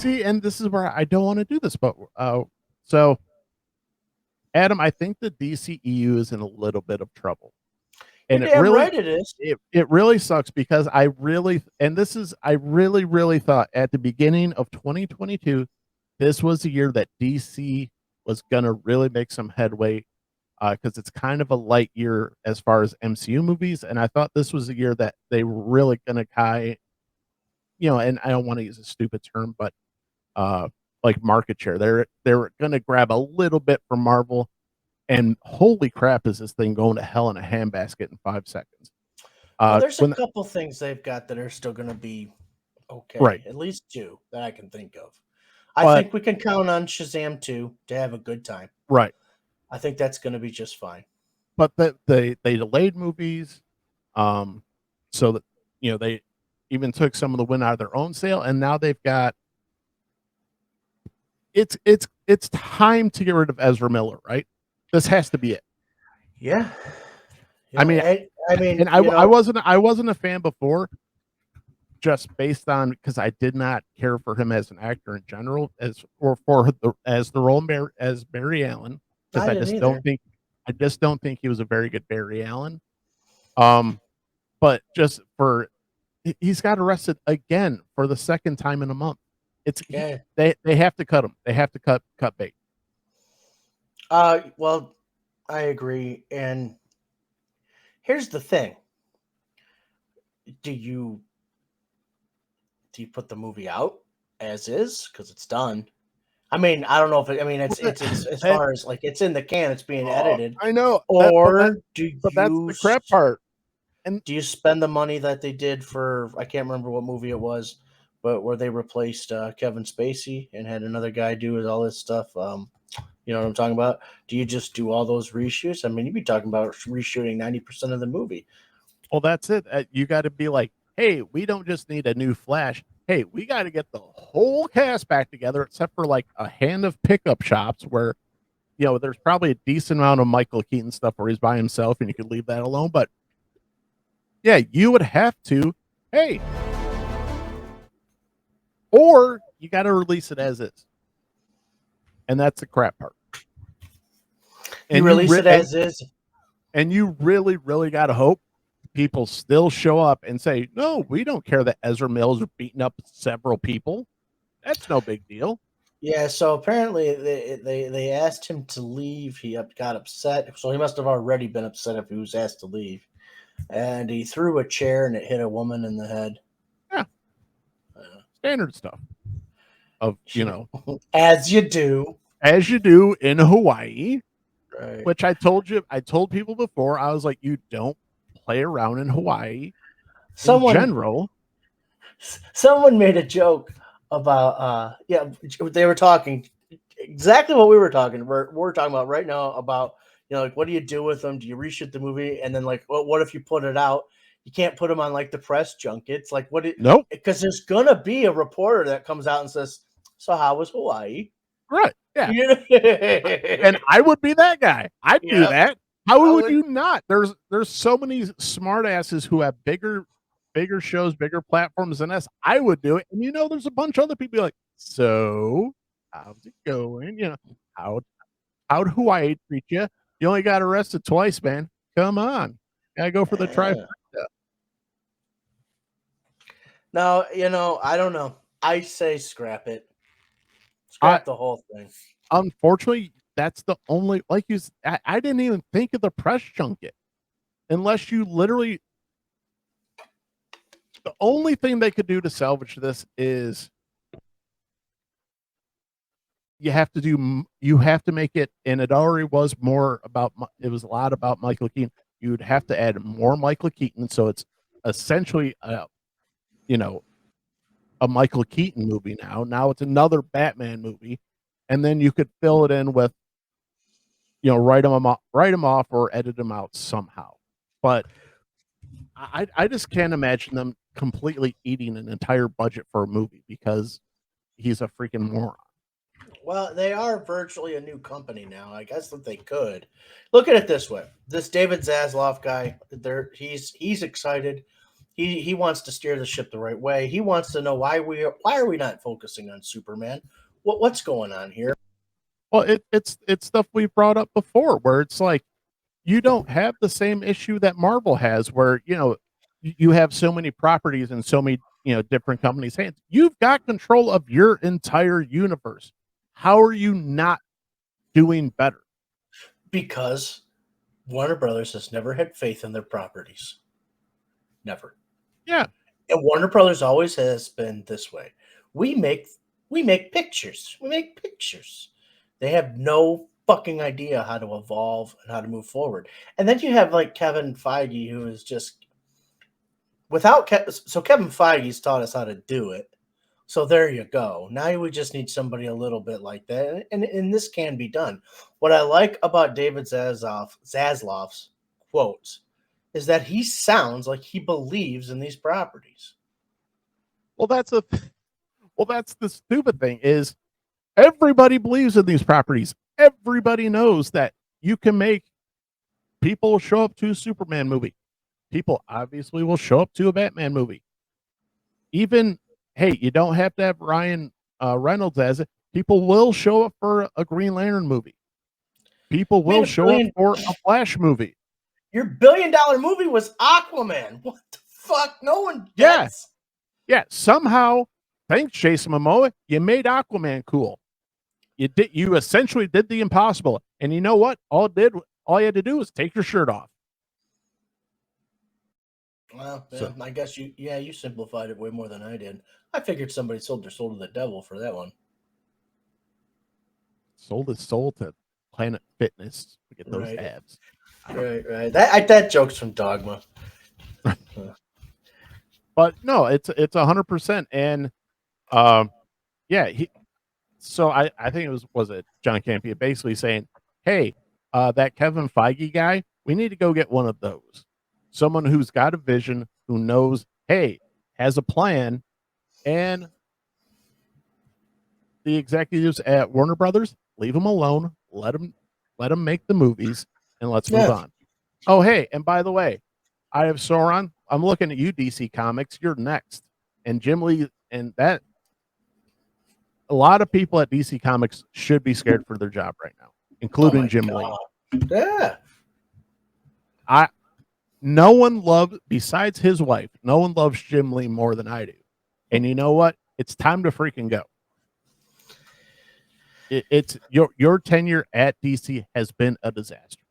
See, and this is where I don't want to do this, but so Adam, I think the DCEU is in a little bit of trouble. You're And damn right it is. it really sucks because I really really thought at the beginning of 2022 this was the year that DC was gonna really make some headway because it's kind of a light year as far as MCU movies, and I thought this was a year that they were really gonna and I don't want to use a stupid term, but like market share. They're gonna grab a little bit from Marvel, and holy crap, is this thing going to hell in a handbasket in 5 seconds? Well, there's a couple things they've got that are still going to be okay. Right. At least two that I can think of. I think we can count on Shazam 2 to have a good time. Right. I think that's going to be just fine. But they delayed movies, so that they even took some of the win out of their own sale, and now they've got it's time to get rid of Ezra Miller, right? This has to be it. Yeah. I mean, and I wasn't a fan before, just based on because I did not care for him as an actor in general, as the role as Barry Allen, because I just don't think he was a very good Barry Allen. But just he's got arrested again for the second time in a month. They have to cut him. They have to cut bait. Well, I agree, and here's the thing: do you put the movie out as is because it's done? I mean, I don't know if it's as far as like it's in the can, it's being edited. I know, or that's the crap part. And do you spend the money that they did for? I can't remember what movie it was, but where they replaced Kevin Spacey and had another guy do all this stuff. You know what I'm talking about? Do you just do all those reshoots? I mean, you'd be talking about reshooting 90% of the movie. Well, that's it. You got to be like, hey, we don't just need a new Flash. Hey, we got to get the whole cast back together, except for like a hand of pickup shops where, there's probably a decent amount of Michael Keaton stuff where he's by himself and you could leave that alone. But yeah, you would have to, hey, or you got to release it as is. And that's the crap part. And you release it as is. And you really, really got to hope people still show up and say, no, we don't care that Ezra Mills are beating up several people. That's no big deal. Yeah, so apparently they asked him to leave. He got upset. So he must have already been upset if he was asked to leave. And he threw a chair and it hit a woman in the head. Yeah. Standard stuff. As you do in Hawaii, right. Which I told people before, I was like, you don't play around in Hawaii in general. Someone made a joke about they were talking exactly what we were talking. We're talking about right now about like what do you do with them? Do you reshoot the movie and then like what if you put it out? You can't put them on like the press junkets. Like nope, because there's gonna be a reporter that comes out and says, "So how was Hawaii?" Right? Yeah, and I would be that guy. I'd do that. How would you not? There's so many smartasses who have bigger shows, bigger platforms than us. I would do it, and there's a bunch of other people like, so how's it going? How'd Hawaii treat you? You only got arrested twice, man. Come on, gotta go for the trifecta. No, I don't know. I say scrap it. Scrap the whole thing. Unfortunately, that's the only I didn't even think of the press junket. Unless you literally the only thing they could do to salvage this is you have to make it, and it already was it was a lot about Michael Keaton. You'd have to add more Michael Keaton, so it's essentially a Michael Keaton movie now. Now it's another Batman movie, and then you could fill it in with, write him off or edit him out somehow. But I just can't imagine them completely eating an entire budget for a movie because he's a freaking moron. Well, they are virtually a new company now. I guess that they could look at it this way: this David Zaslav guy, he's excited. He wants to steer the ship the right way. He wants to know why are we not focusing on Superman? What's going on here? Well, it's stuff we brought up before, where it's like you don't have the same issue that Marvel has, where you have so many properties and so many different companies' hands. You've got control of your entire universe. How are you not doing better? Because Warner Brothers has never had faith in their properties. Never. Yeah. And Warner Brothers always has been this way. We make pictures. We make pictures. They have no fucking idea how to evolve and how to move forward. And then you have like Kevin Feige, who is just so Kevin Feige's taught us how to do it. So there you go. Now we just need somebody a little bit like that, and this can be done. What I like about David Zaslav's quotes is that he sounds like he believes in these properties. Well, that's the stupid thing is everybody believes in these properties. Everybody knows that you can make people show up to a Superman movie. People obviously will show up to a Batman movie. Even, hey, you don't have to have Ryan Reynolds as it. People will show up for a Green Lantern movie. People will show up for a Flash movie. Your $1 billion movie was Aquaman. What the fuck? No one gets. Yeah. Somehow, thanks, Jason Momoa, you made Aquaman cool. You essentially did the impossible. And you know what? All you had to do was take your shirt off. Well, yeah, I guess you simplified it way more than I did. I figured somebody sold their soul to the devil for that one. Sold his soul to Planet Fitness to get those abs. Right. That joke's from Dogma. But no, it's 100%. And yeah, so I think it was it John Campea basically saying, hey, that Kevin Feige guy, we need to go get one of those. Someone who's got a vision, who knows, hey, has a plan, and the executives at Warner Brothers, leave them alone, let them make the movies, and let's move on. Oh, hey, and by the way, I have Sauron. I'm looking at you, DC Comics. You're next. And Jim Lee, and that a lot of people at DC Comics should be scared for their job right now, including Jim Lee. Yeah. No one loves, besides his wife, no one loves Jim Lee more than I do. And you know what? It's time to freaking go. It's your tenure at DC has been a disaster.